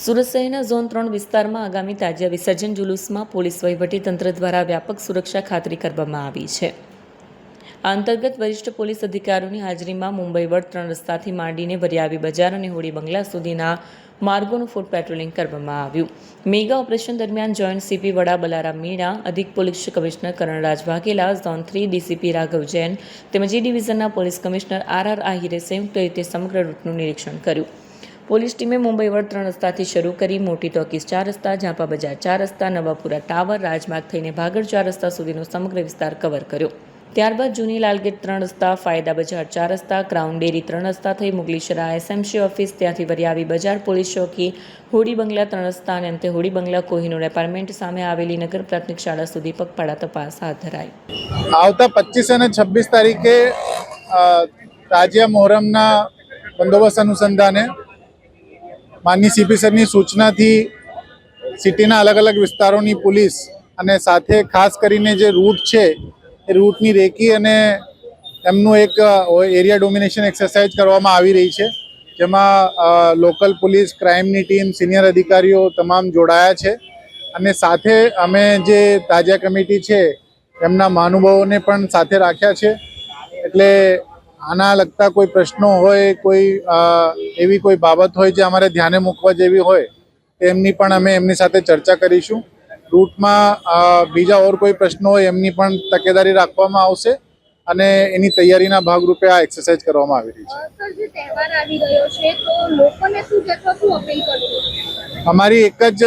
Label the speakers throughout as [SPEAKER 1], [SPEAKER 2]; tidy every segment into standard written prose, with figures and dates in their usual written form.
[SPEAKER 1] સુરત શહેરના ઝોન 3 વિસ્તારમાં આગામી તાજિયા વિસર્જન જુલુસમાં પોલીસ વહીવટીતંત્ર દ્વારા વ્યાપક સુરક્ષા ખાતરી કરવામાં આવી છે। આ અંતર્ગત વરિષ્ઠ પોલીસ અધિકારીઓની હાજરીમાં મુંબઈ વડ 3 રસ્તાથી માંડીને વરિયાવી બજાર અને હોળી બંગલા સુધીના માર્ગોનું ફૂટ પેટ્રોલિંગ કરવામાં આવ્યું। મેગા ઓપરેશન દરમિયાન જોઈન્ટ સીપી વડા બલારામ મીણા, અધિક police commissioner Karanraj Vaghela, zone 3 DCP Raghav Jain તેમજ એ ડિવિઝનના પોલીસ કમિશનર આર આહિરે સંયુક્ત રીતે સમગ્ર રૂટનું નિરીક્ષણ કર્યું। પોલીસ ટીમે મુંબઈ વડ 3 રસ્તાથી શરૂ કરી મોટી ટોકીઝ 4 રસ્તા, ઝાંપા બજાર 4 રસ્તા, નવાપુરા ટાવર, રાજમાર્ગ થઈને ભાગળ 4 રસ્તા સુધીનો સમગ્ર વિસ્તાર કવર કર્યો। ત્યારબાદ જૂની લાલગેટ 3 રસ્તા, ફાયદા બજાર 4 રસ્તા, ક્રાઉન ડેરી 3 રસ્તા થઈ મુગલીશરા એસએમસી ઓફિસ, ત્યાંથી વરિયાવી બજાર પોલીસ ચોકી, હોડી બંગલા 3 રસ્તા અને અંતે હોડી બંગલા કોહિનૂર એપાર્ટમેન્ટ સામે આવેલી નગર પ્રાથમિક શાળા સુધી પગપાળા તપાસ હાથ ધરાઈ।
[SPEAKER 2] આવતા 25 અને 26 તારીખે તાજિયા મોહરમના બંદોબસ્ત અનુસંધાને માનની સીપી સરની સૂચનાથી સિટીના અલગ અલગ વિસ્તારોની પોલીસ અને સાથે ખાસ કરીને જે રૂટ છે એ રૂટની રેકી અને એમનું એક એરિયા ડોમિનેશન એક્સરસાઇઝ કરવામાં આવી રહી છે, જેમાં લોકલ પોલીસ, ક્રાઇમની ટીમ, સિનિયર અધિકારીઓ તમામ જોડાયા છે અને સાથે અમે જે તાજિયા કમિટી છે એમના મહાનુભાવોને પણ સાથે રાખ્યા છે। એટલે આના લગતા કોઈ પ્રશ્નો હોય, કોઈ એવી કોઈ બાબત હોય જે અમારે ધ્યાને મૂકવા જેવી હોય એમની પણ અમે એમની સાથે ચર્ચા કરીશું। રૂટમાં બીજા ઓર કોઈ પ્રશ્નો હોય એમની પણ તકેદારી રાખવામાં આવશે અને એની તૈયારીના ભાગરૂપે આ એક્સરસાઇઝ કરવામાં આવી રહી છે। અમારી એક જ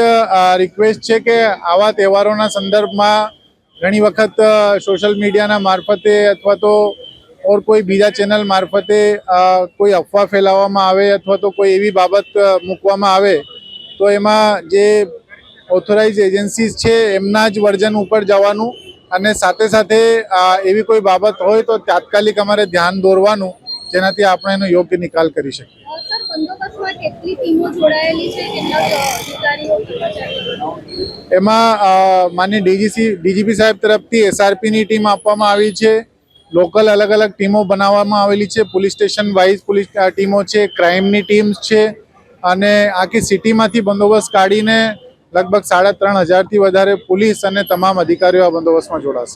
[SPEAKER 2] રિક્વેસ્ટ છે કે આવા તહેવારોના સંદર્ભમાં ઘણી વખત સોશિયલ મીડિયાના મારફતે અથવા તો ઓર કોઈ બીજા ચેનલ મારફતે કોઈ અફવા ફેલાવવામાં આવે અથવા તો કોઈ એવી બાબત મૂકવામાં આવે તો એમાં જે ઓથોરાઇઝ એજન્સીઝ છે એમના જ વર્ઝન ઉપર જવાનું અને સાથે સાથે એવી કોઈ બાબત હોય તો તાત્કાલિક અમારે ધ્યાન દોરવાનું, જેનાથી આપણે એનો યોગ્ય નિકાલ કરી શકીએ। એમાં માનનીય ડીજીપી સાહેબ તરફથી એસઆરપીની ટીમ આપવામાં આવી છે, લોકલ અલગ અલગ ટીમો બનાવવામાં આવેલી છે, પોલીસ સ્ટેશન વાઇઝ પોલીસ ટીમો છે, ક્રાઇમની ટીમ્સ છે અને આખી સિટીમાંથી બંદોબસ્ત કાઢીને લગભગ 3,500થી વધારે પોલીસ અને તમામ અધિકારીઓ આ બંદોબસ્તમાં જોડાશે।